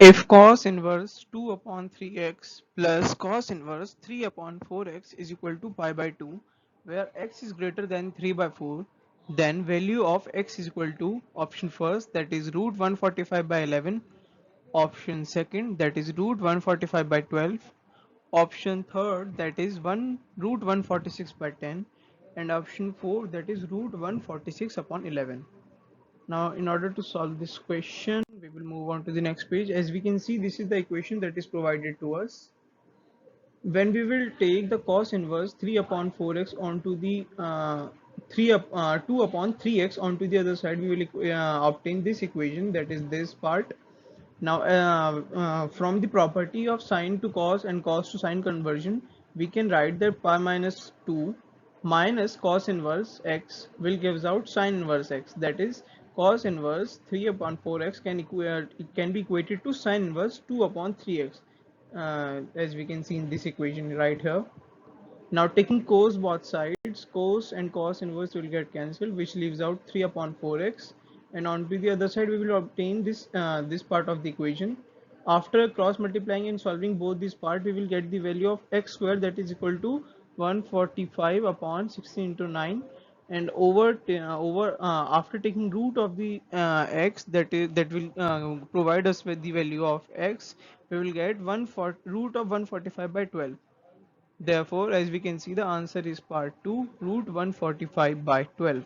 If cos inverse 2 upon 3x plus cos inverse 3 upon 4x is equal to pi by 2, where x is greater than 3 by 4, then value of x is equal to option first, that is root 145 by 11, option second, that is root 145 by 12, option third, that is 1 root 146 by 10, and option 4, that is root 146 upon 11. Now, in order to solve this question, we will move on to the next page. As we can see, this is the equation that is provided to us. When we will take the cos inverse 3 upon 4x onto the 2 upon 3x onto the other side, we will obtain this equation, that is this part. Now, from the property of sine to cos and cos to sine conversion, we can write that pi minus 2 minus cos inverse x will gives out sine inverse x. That is, cos inverse 3 upon 4x can be equated to sine inverse 2 upon 3x, as we can see in this equation right here. Now, taking cos both sides, cos and cos inverse will get cancelled, which leaves out 3 upon 4x, and on to the other side we will obtain this part of the equation. After cross multiplying and solving both these parts, we will get the value of x square, that is equal to 145 upon 16 into 9, and after taking root of the x, that will provide us with the value of x, we will get root of 145 by 12. Therefore, as we can see, the answer is part 2, root 145 by 12.